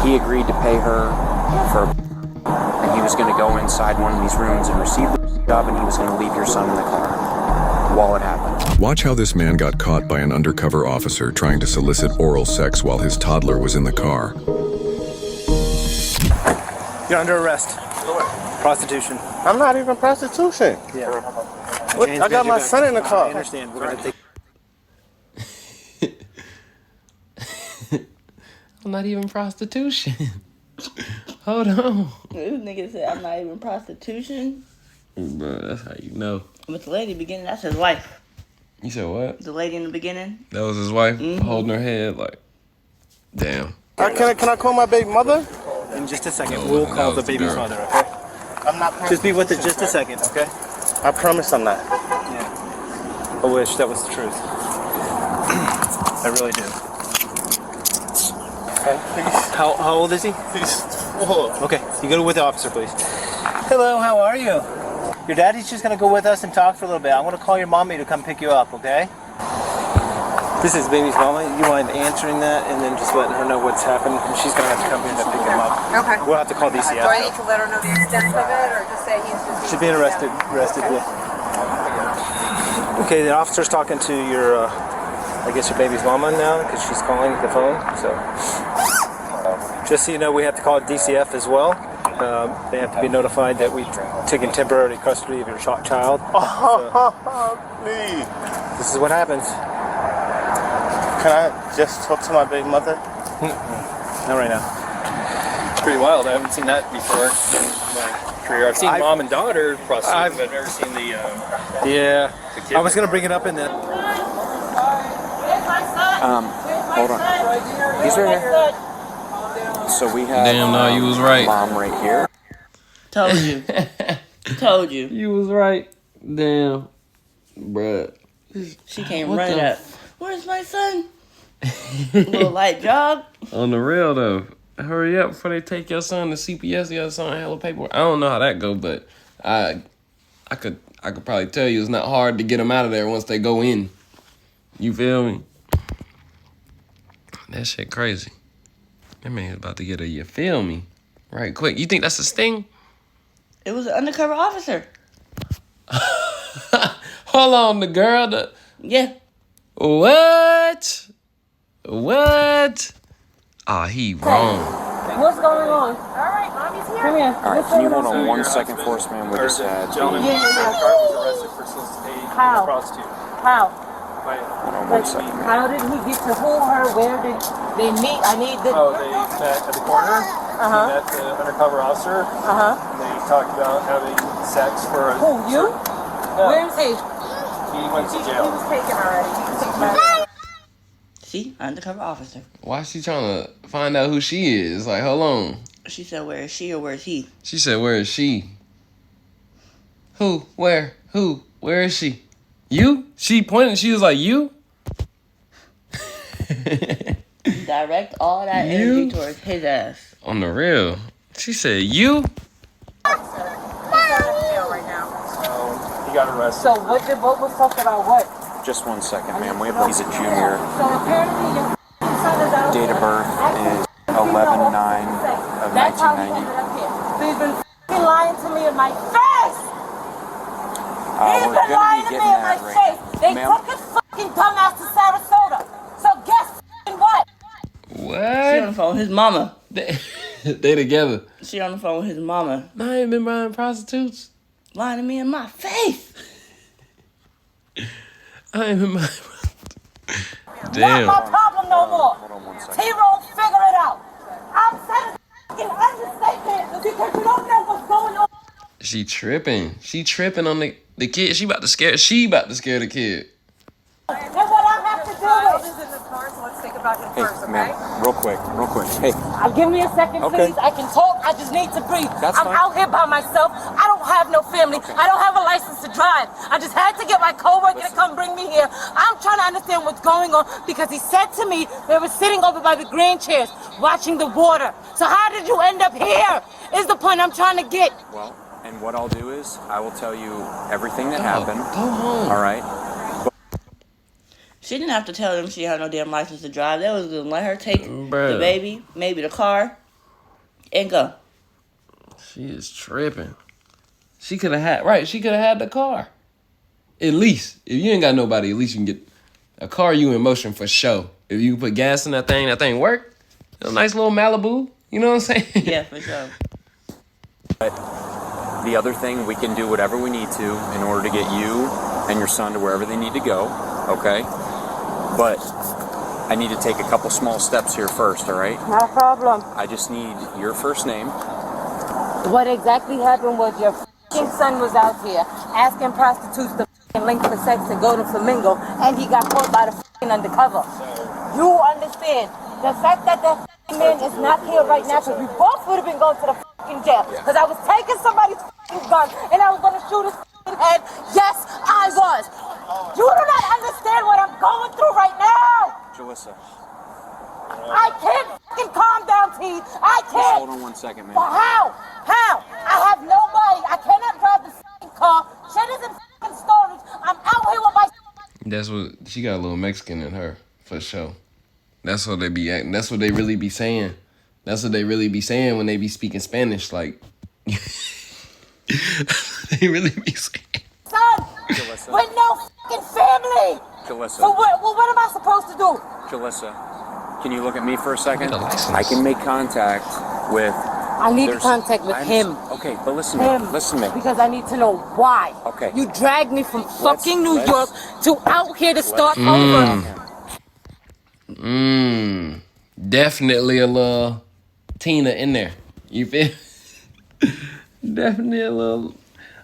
he agreed to pay her for, and he was going to go inside one of these rooms and receive the job, and he was going to leave your son in the car while it happened. Watch how this man got caught by an undercover officer trying to solicit oral sex while his toddler was in the car. You're under arrest. Prostitution. I'm not even prostitution. Yeah. What? I got my son in the car. I understand. We're gonna take. I'm not even prostitution. Hold on. This nigga said I'm not even prostitution. Bro, that's how you know. But the lady in the beginning, that's his wife. You said what? The lady in the beginning. That was his wife holding her head like, damn. Can I call my baby mother? In just a second, No, we'll that call the was the baby's girl. mother. Okay. I'm not. Just be with it just a second. Okay. I promise I'm not. Yeah. I wish that was the truth. I really do. Okay. How old is he? He's 4. Okay. You go with the officer, please. Hello. How are you? Your daddy's just gonna go with us and talk for a little bit. I'm gonna call your mommy to come pick you up. Okay. This is baby's mama. You mind answering that and then just letting her know what's happened? And she's gonna have to come here to pick him up. Okay. We'll have to call DCF. Do I need to let her know the extent of it, or just say he's just... She's being arrested. Yeah. Okay, the officer's talking to your, I guess your baby's mama now because she's calling the phone. So, just so you know, we have to call DCF as well. They have to be notified that we've taken temporary custody of your child. Please. This is what happens. Can I just talk to my baby mother? Not right now. It's pretty wild. I haven't seen that before in my career. I've seen mom and daughter prostitute, but I've never seen the Yeah. the kid. I was gonna bring it up in the. Hold on. He's right here. So we have Damn, no, you was right. mom right here. Told you. Told you. You was right. Damn. Bruh. She came What running the up. Where's my son? Little light jog. On the real though, hurry up before they take your son to CPS. You got to sign hella paperwork. I don't know how that go, but I could probably tell you it's not hard to get them out of there once they go in. You feel me? That shit crazy. That man's about to get a you feel me right quick. You think that's a sting? It was an undercover officer. Hold on, the girl. Yeah. What? What? Ah, he wrong. What's going on? All right, mommy's here. Come here. All right, can you hold on 1 second for us, man? We just had gentleman the... in the car was arrested for soliciting How? a prostitute. How? Hold on 1 second, man. How did he get to hold her? Where did they meet? I need the... Oh, they met at the corner. He met the undercover officer. And they talked about having sex for a... Who, you? No, Where is he? he went to He jail. was taken already. He was taken already. See? Undercover officer. Why is she trying to find out who she is? Like, hold on. She said, where is she or where is he? She said, where is she? Who? Where? Who? Where is she? You? She pointed, she was like, you? Direct all that energy towards his ass. On the real. She said, you? He's out of jail right now. So he got arrested. So what was talked about what? Just 1 second, man. He's a junior. So apparently your son is out of Date of birth is 11/9 of That's how he 1990. ended up here. So he's been f***ing lying to me in my face. He's We're been gonna lying be to me getting in my that face. right They now. took his f***ing dumbass to Sarasota. So guess f***ing what? She on What? the phone with his mama. They together. She on the phone with his mama. I ain't been buying prostitutes. Lying to me in my face. I ain't been buying Not Damn. my problem no more. Hold on 1 second. T-Roll, figure it out. I'm saying a f***ing understatement because you don't know what's going on. She tripping. She tripping on the kid. She about to scare the kid. And what I have to do is... in the car, so let's think about him Hey, first, okay? man, real quick. Hey, Give me a second, Okay. please. I can talk. I just need to breathe. That's I'm fine. out here by myself. I don't have no family. I don't have a license to drive. I just had to get my coworker to come bring me here. I'm trying to understand what's going on because he said to me they were sitting over by the green chairs watching the water. So how did you end up here? Is the point I'm trying to get. well, and what I'll do is I will tell you everything that happened. Go home. All right? She didn't have to tell them she had no damn license to drive. They was gonna let her take Bruh. the baby, maybe the car. And go. She is tripping. She could have had the car. At least. If you ain't got nobody, at least you can get a car you in motion for sure. If you put gas in that thing work. A nice little Malibu. You know what I'm saying? Yeah, for sure. But the other thing, we can do whatever we need to in order to get you and your son to wherever they need to go, okay? But I need to take a couple small steps here first, all right? No problem. I just need your first name. What exactly happened was your f***ing son was out here asking prostitutes to f***ing link for sex to go to Flamingo, and he got caught by the f***ing undercover. You understand? The fact that that f***ing man is not here right now, because we both would have been going to the f***ing jail. Because I was taking somebody's f***ing gun, and I was going to shoot his f***ing head. Yes, I was. You do not understand what I'm going through right now. Jalissa. I can't f***ing calm down, T. I can't. Hold on 1 second, man. Well, how? I have nobody. I cannot drive the f***ing car. Shit is in f***ing storage. I'm out here with my... That's what she got a little Mexican in her, for sure. That's what they be acting. That's what they really be saying. That's what they really be saying when they be speaking Spanish. Like, they really be saying. Son, with no fucking family. Jalissa. So what am I supposed to do? Jalissa, can you look at me for a second? The license. I can make contact with... I need contact with him. Okay, but listen to me. Listen to me. Because I need to know why. Okay. You dragged me from fucking New York to out here to start over. Definitely a little Tina in there. You feel? Definitely a little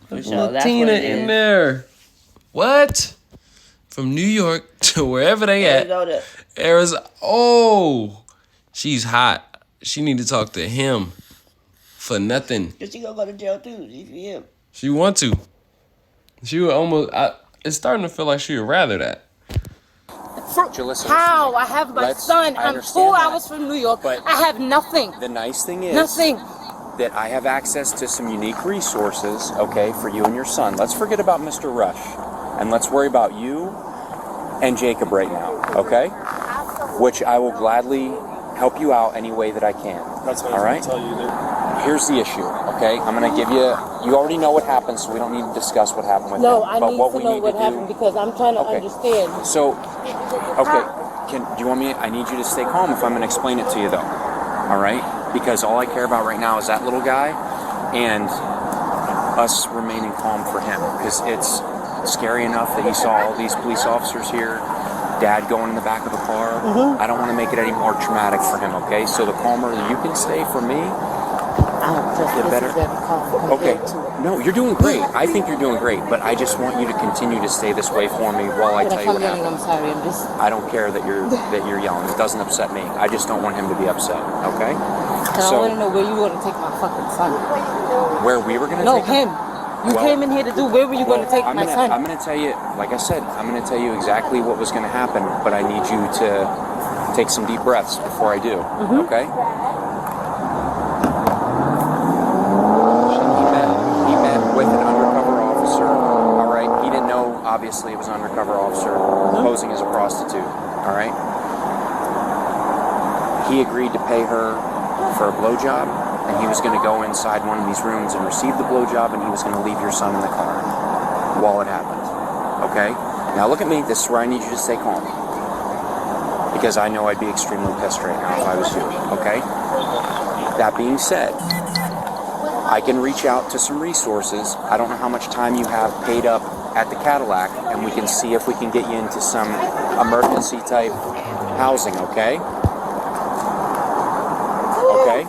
Tina in there. What? From New York to wherever they at. Arizona. Oh, she's hot. She need to talk to him for nothing. Cause she gonna go to jail too. GPM. She want to. She would almost. It's starting to feel like she would rather that. Jalissa, How? I have my son. I'm 2 hours from New York. But I have nothing. the nice thing is... Nothing. that I have access to some unique resources, okay, for you and your son. Let's forget about Mr. Rush, and let's worry about you and Jacob right now, okay? Which I will gladly help you out any way that I can. That's what all I right? was going to tell you. That Here's the issue, okay? I'm going to give you... You already know what happened, so we don't need to discuss what happened with No, him. I But need what to we know need what to happened do... because I'm trying to Okay. understand. So, okay, do you want me... I need you to stay calm if I'm going to explain it to you, though. All right? Because all I care about right now is that little guy and us remaining calm for him. Because it's scary enough that he saw all these police officers here, Dad going in the back of the car. I don't want to make it any more traumatic for him, okay? So the calmer you can stay for me, the better. Okay. No, you're doing great. I think you're doing great, but I just want you to continue to stay this way for me while I tell you what happened. I'm sorry. I'm just... I don't care that you're yelling. It doesn't upset me. I just don't want him to be upset. Okay? I want to know where you want to take my fucking son. Where we were gonna take him. You came in here to do. Where were you going to take my son? I'm gonna tell you. Like I said, I'm gonna tell you exactly what was gonna happen. But I need you to take some deep breaths before I do. Okay? He met with an undercover officer. All right. He didn't know. Obviously, it was an undercover officer posing as a prostitute. All right. He agreed to pay her for a blowjob, and he was going to go inside one of these rooms and receive the blowjob, and he was going to leave your son in the car while it happened. Okay? Now look at me. This is where I need you to stay calm. Because I know I'd be extremely pissed right now if I was you. Okay? That being said, I can reach out to some resources. I don't know how much time you have paid up at the Cadillac, and we can see if we can get you into some emergency type housing, okay? Okay?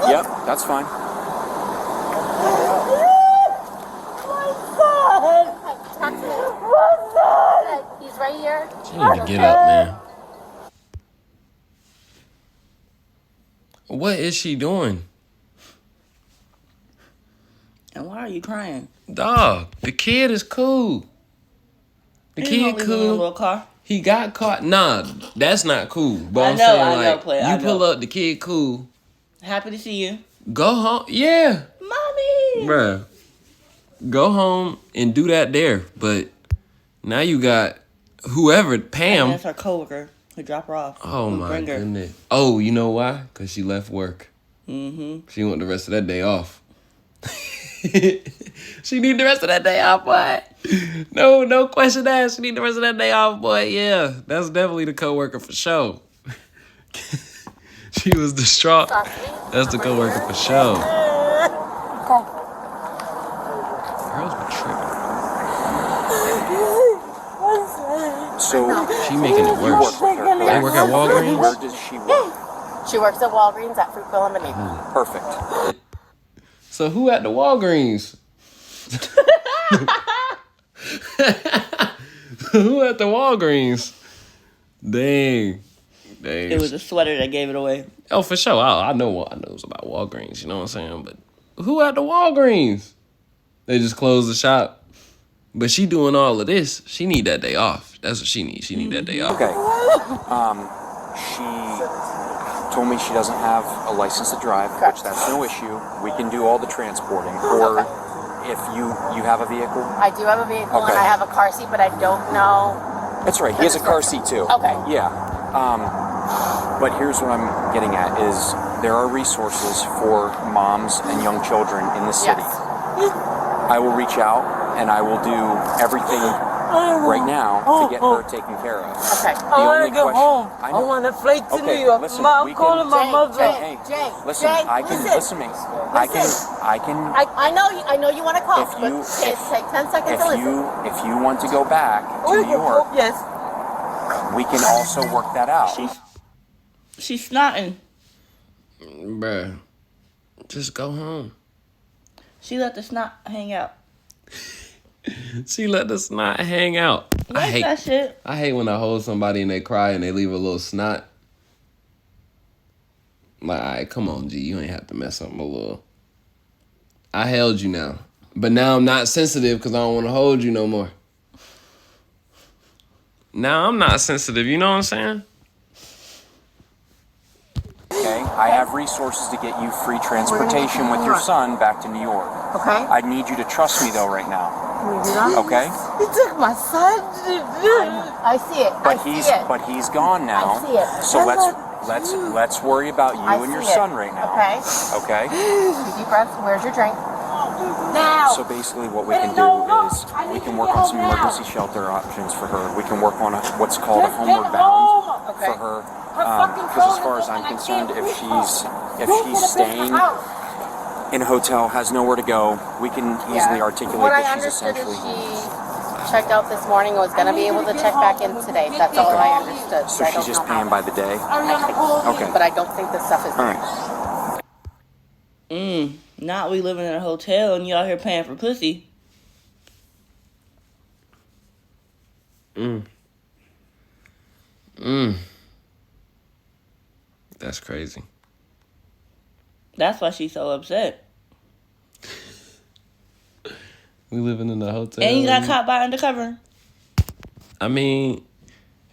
Yep, that's fine. He's right here. She need to get up, man. What is she doing? And why are you crying? Dog, the kid is cool. The You kid gonna leave him in a cool. little car? He got caught. Nah, that's not cool. But I I'm know, saying, I know, like, play, I you pull know. up, the kid cool. Happy to see you. Go home. Yeah. Mommy! Bruh. Go home and do that there. But now you got whoever, Pam. That's our coworker. We drop her off. Oh We my bring her. goodness. Oh, you know why? Because she left work. Mm-hmm. She want the rest of that day off. She need the rest of that day off, boy. No question asked. She need the rest of that day off, boy. Yeah, that's definitely the coworker for sure. She was distraught. That's the coworker for sure. Girls be tripping. So She making it worse. They work at Walgreens? Where does she work? She works at Walgreens at Fruitville and Benita. Perfect. So who at the Walgreens? Who at the Walgreens? Dang. It was a sweater that gave it away. Oh, for sure. I know it was about Walgreens, you know what I'm saying? But who at the Walgreens? They just closed the shop. But she doing all of this. She need that day off. That's what she needs. She need that day off. Okay. She told me she doesn't have a license to drive, which that's no issue. We can do all the transporting. Or if you have a vehicle. I do have a vehicle Okay. and I have a car seat, but I don't know. That's right. He has a car seat too. Okay. Yeah. But here's what I'm getting at is there are resources for moms and young children in the city. Yes. I will reach out and I will do everything right now to get her taken care of. Okay. I want to go home. I I know. want to flight to Okay, New York. listen, I'm we calling can- my mother. Hey, Jay, listen, Jay, I can listen to me. I can. I know you want to call, If but you- take 10 seconds to listen. If you want to go back to New York, Yes. we can also work that out. She's snotting. Bruh. Just go home. She let the snot hang out. She let the snot hang out. Like that shit. I hate when I hold somebody and they cry and they leave a little snot. Like, all right, come on, G. You ain't have to mess up my little. I held you now. But now I'm not sensitive because I don't want to hold you no more. Now I'm not sensitive, you know what I'm saying? Okay, I have resources to get you free transportation with your son back to New York. Okay. I need you to trust me though right now. Okay? He took my son. I see it. But I see he's it. but he's gone now. I see it. So let's worry about you I and your see it. son right now. Okay. Okay? Deep breaths. Where's your drink? Now. So basically what we can do is we can work on some emergency shelter options for her. We can work on what's called a homeward bound Okay. for her. Because as far as I'm concerned, if she's staying in a hotel, has nowhere to go, we can easily articulate What I that she's understood is essentially. she checked out this morning and was going to be able to check back in today. That's all I understood. So I she's don't just know paying how. by the day. Okay. But I don't think this stuff is. All right. Not we living in a hotel and you out here paying for pussy. That's crazy. That's why she's so upset. We living in a hotel. And you got caught by Undercover. I mean,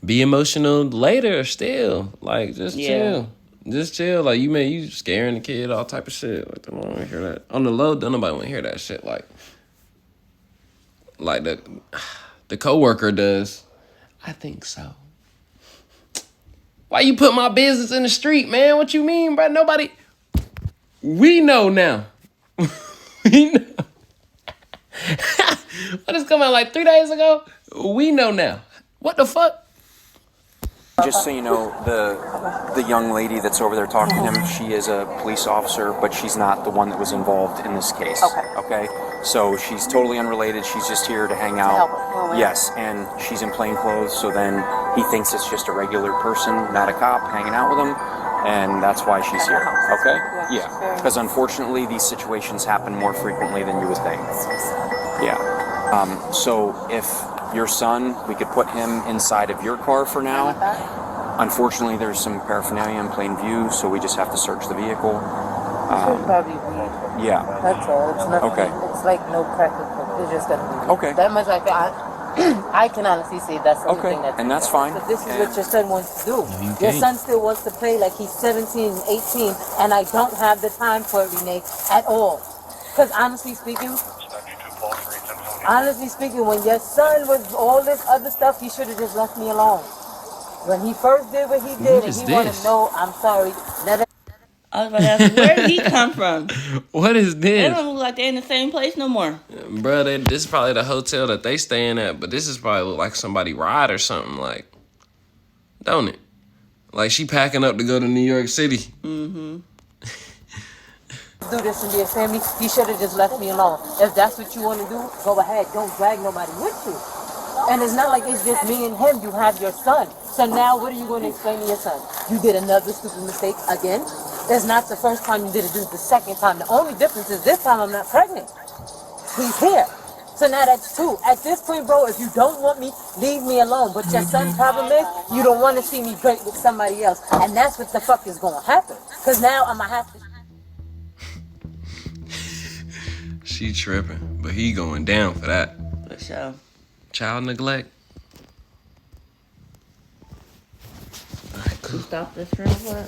be emotional later still. Like, just Yeah. chill. Just chill. Like, you scaring the kid, all type of shit. Like, don't want to hear that. On the low, don't nobody want to hear that shit. Like the coworker does. I think so. Why you put my business in the street, man? What you mean, bro? Nobody. We know now. We know. What is coming out like 3 days ago? We know now. What the fuck? Just so you know, the young lady that's over there talking to him, she is a police officer, but she's not the one that was involved in this case. Okay? So she's totally unrelated. She's just here to hang out. Yes, and she's in plain clothes, so then he thinks it's just a regular person, not a cop, hanging out with him, and that's why she's here. Okay? Yeah. Because unfortunately, these situations happen more frequently than you would think. Yeah. So if your son, we could put him inside of your car for now. Unfortunately, there's some paraphernalia in plain view, so we just have to search the vehicle. Probably weed. Yeah. That's all. It's nothing. Okay. It's like no practical. It's just gonna be weed. Okay. That much I can honestly say that's the only thing that's. And that's fine. But this is what your son wants to do. you Your can't. son still wants to play like he's 17, 18, and I don't have the time for it, Renee, at all. Because honestly speaking, when your son was all this other stuff, he should have just left me alone. When he first did what he did, and is he wanted this? to know, I'm sorry. Let it. I was about to ask, where did he come from? What is They this? don't look like they're in the same place no more. Bro, this is probably the hotel that they staying at, but this is probably look like somebody ride or something, like, don't it? Like she packing up to go to New York City. Mm-hmm. Do this and be a family. He should have just left me alone. If that's what you want to do, go ahead. Don't drag nobody with you. And it's not like it's just me and him. You have your son. So now what are you going to explain to your son? You did another stupid mistake again? It's not the first time you did it. This is the second time. The only difference is this time I'm not pregnant. He's here. So now that's two. At this point, bro, if you don't want me, leave me alone. But your son's problem is you don't want to see me break with somebody else. And that's what the fuck is going to happen. Because now I'm going to have to... She tripping, but he going down for that. For sure. Child neglect. You stop this real quick.